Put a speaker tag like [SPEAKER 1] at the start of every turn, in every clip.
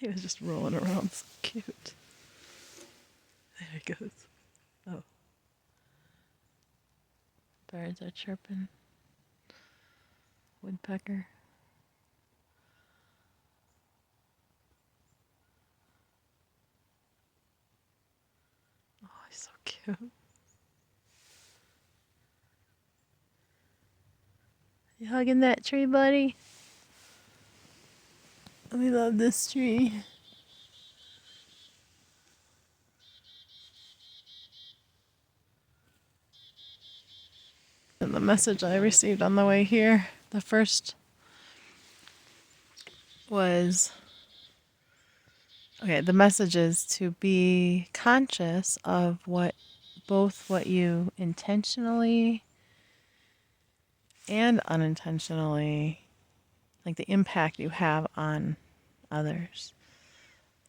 [SPEAKER 1] He was just rolling around. So cute. There he goes. Oh, birds are chirping. Woodpecker. Oh, he's so cute. You hugging that tree, buddy? We love this tree. And the message I received on the way here, the first was okay, the message is to be conscious of what you intentionally and unintentionally, like the impact you have on others.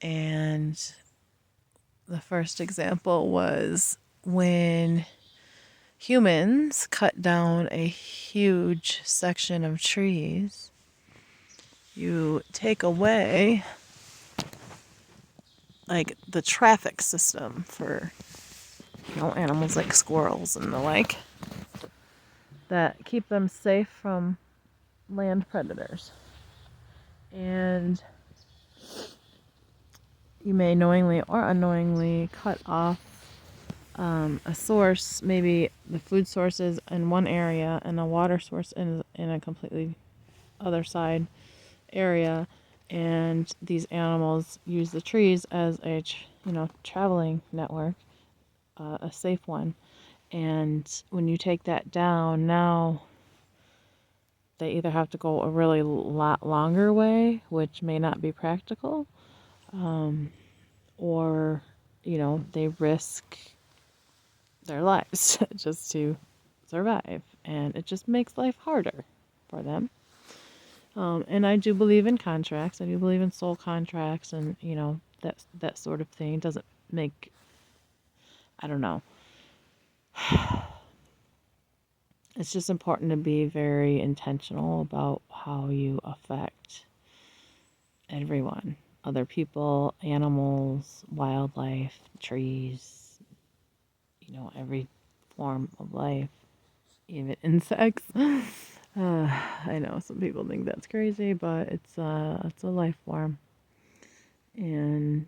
[SPEAKER 1] And the first example was when humans cut down a huge section of trees, you take away like the traffic system for animals like squirrels and the like that keep them safe from land predators. And you may knowingly or unknowingly cut off a source, maybe the food sources in one area and a water source in a completely other side area, and these animals use the trees as a traveling network, a safe one. And when you take that down, now they either have to go a really lot longer way, which may not be practical, or they risk their lives just to survive, and it just makes life harder for them. And I do believe in contracts. I do believe in soul contracts, and that sort of thing. It doesn't make, I don't know. It's just important to be very intentional about how you affect everyone, other people, animals, wildlife, trees, every form of life, even insects. I know some people think that's crazy, but it's a life form, and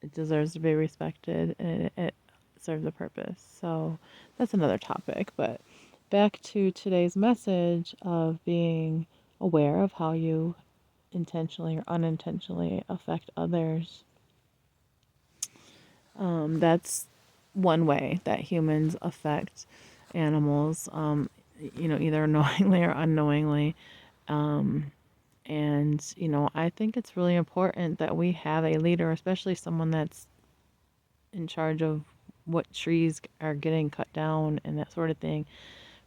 [SPEAKER 1] it deserves to be respected, and it serves a purpose. So that's another topic. But back to today's message of being aware of how you intentionally or unintentionally affect others. That's one way that humans affect animals, either knowingly or unknowingly. And, I think it's really important that we have a leader, especially someone that's in charge of what trees are getting cut down and that sort of thing,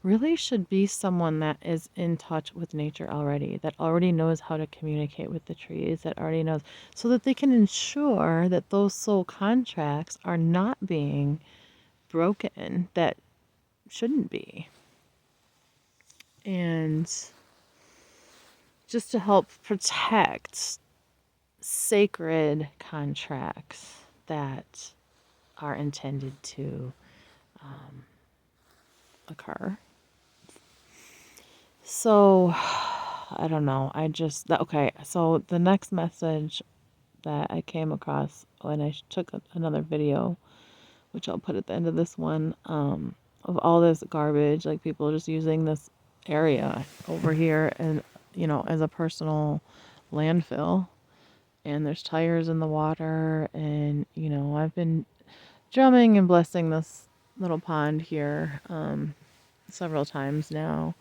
[SPEAKER 1] really should be someone that is in touch with nature already, that already knows how to communicate with the trees, that already knows, so that they can ensure that those soul contracts are not being broken, that shouldn't be. And just to help protect sacred contracts that are intended to occur. So, I don't know. Okay, so the next message that I came across when I took another video, which I'll put at the end of this one, of all this garbage, like people just using this area over here and, as a personal landfill. And there's tires in the water, and, I've been drumming and blessing this little pond here several times now.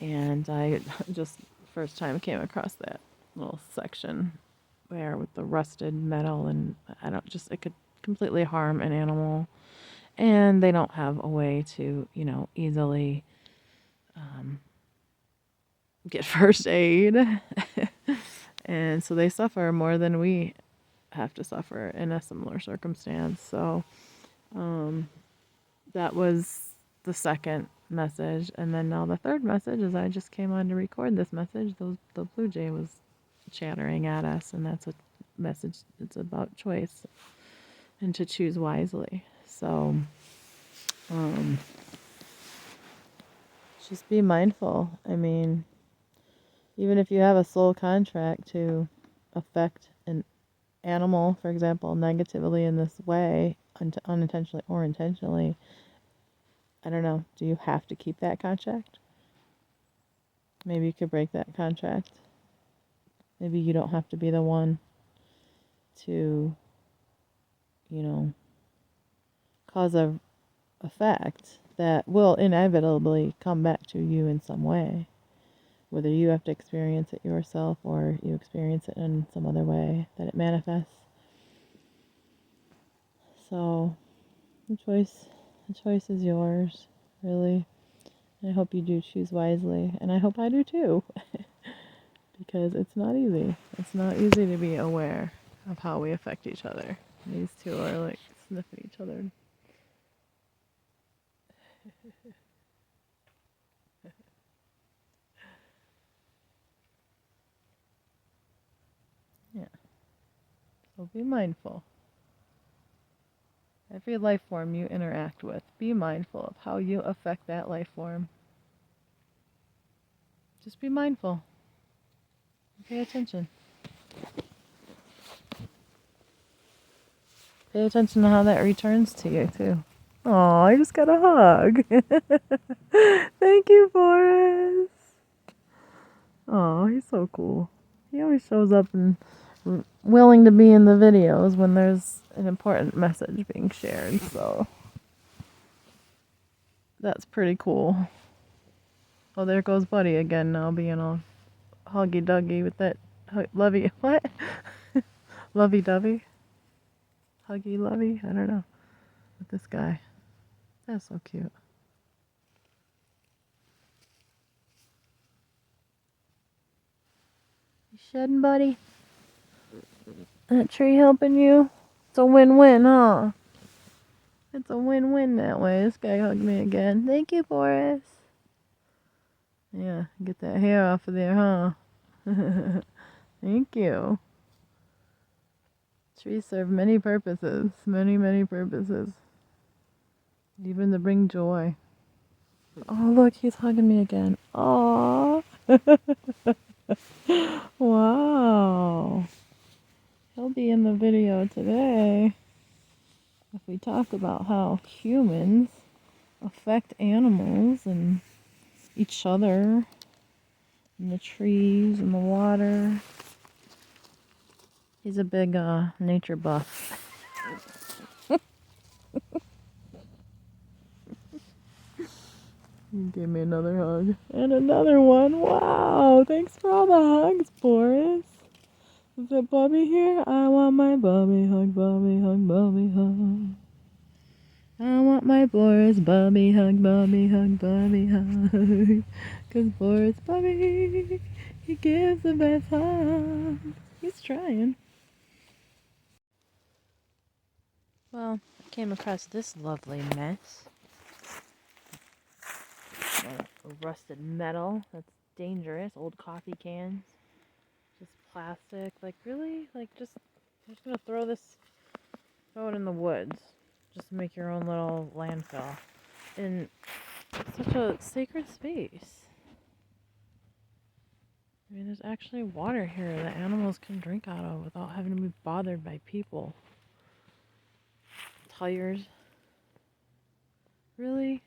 [SPEAKER 1] And I just first time came across that little section there with the rusted metal, and it could completely harm an animal, and they don't have a way to easily get first aid. And so they suffer more than we have to suffer in a similar circumstance. So that was the second message. And then now the third message is I just came on to record this message. The blue jay was chattering at us, and that's message, it's about choice and to choose wisely. So, just be mindful. I mean, even if you have a soul contract to affect an animal, for example, negatively in this way, unintentionally or intentionally, I don't know, do you have to keep that contract? Maybe you could break that contract. Maybe you don't have to be the one to, cause a effect that will inevitably come back to you in some way. Whether you have to experience it yourself or you experience it in some other way that it manifests. So the choice is yours, really. And I hope you do choose wisely, and I hope I do too. Because it's not easy. It's not easy to be aware of how we affect each other. These two are like sniffing each other. Yeah. So be mindful. Every life form you interact with, be mindful of how you affect that life form. Just be mindful. Pay attention. Pay attention to how that returns to you, too. Aw, I just got a hug. Thank you, Forrest. Aw, he's so cool. He always shows up and willing to be in the videos when there's an important message being shared, so that's pretty cool. Oh, there goes Buddy again now, being all huggy-duggy with that lovey, what? Lovey-dovey? Huggy-lovey? I don't know. With this guy. That's so cute. You shedding, Buddy? That tree helping you? It's a win-win, huh? It's a win-win that way. This guy hugged me again. Thank you, Boris. Yeah, get that hair off of there, huh? Thank you. Trees serve many purposes. Many, many purposes. Even to bring joy. Oh, look, he's hugging me again. Aww. Wow. He'll be in the video today if we talk about how humans affect animals and each other and the trees and the water. He's a big nature buff. He gave me another hug. And another one. Wow. Thanks for all the hugs, Boris. Is it Bubby here? I want my Bubby hug, Bubby hug, Bubby hug. I want my Boris Bubby hug, Bubby hug, Bubby hug. 'Cause Boris Bubby, he gives the best hug. He's trying. Well, I came across this lovely mess. Rusted metal. That's dangerous. Old coffee cans. Just plastic. Like, really? Like, I'm just gonna throw it in the woods. Just make your own little landfill. And it's such a sacred space. I mean, there's actually water here that animals can drink out of without having to be bothered by people. Tires. Really?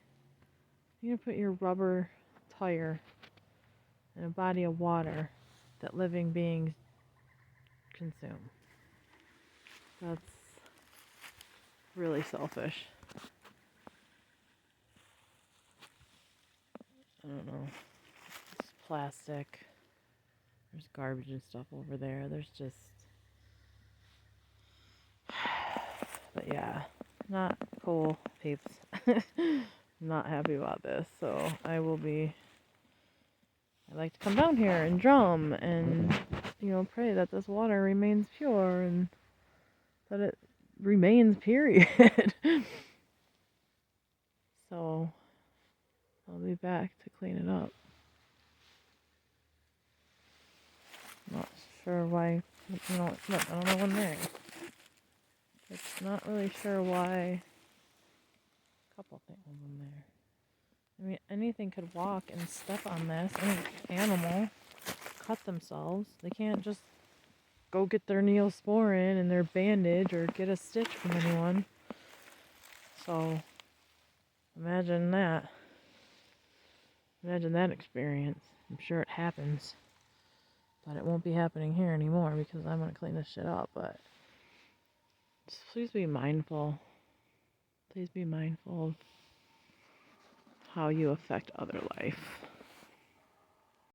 [SPEAKER 1] You're gonna put your rubber tire in a body of water that living beings consume. That's really selfish. I don't know. It's plastic. There's garbage and stuff over there. There's just... But yeah, not cool, peeps. Not happy about this, so I like to come down here and drum and, pray that this water remains pure and that it remains, period. So I'll be back to clean it up. Not sure why Look, I don't know one there. It's not really sure why. A couple things in there. I mean, anything could walk and step on this. Any animal cut themselves. They can't just go get their Neosporin and their bandage or get a stitch from anyone. So, imagine that. Imagine that experience. I'm sure it happens. But it won't be happening here anymore because I'm going to clean this shit up. But please be mindful. Please be mindful of how you affect other life.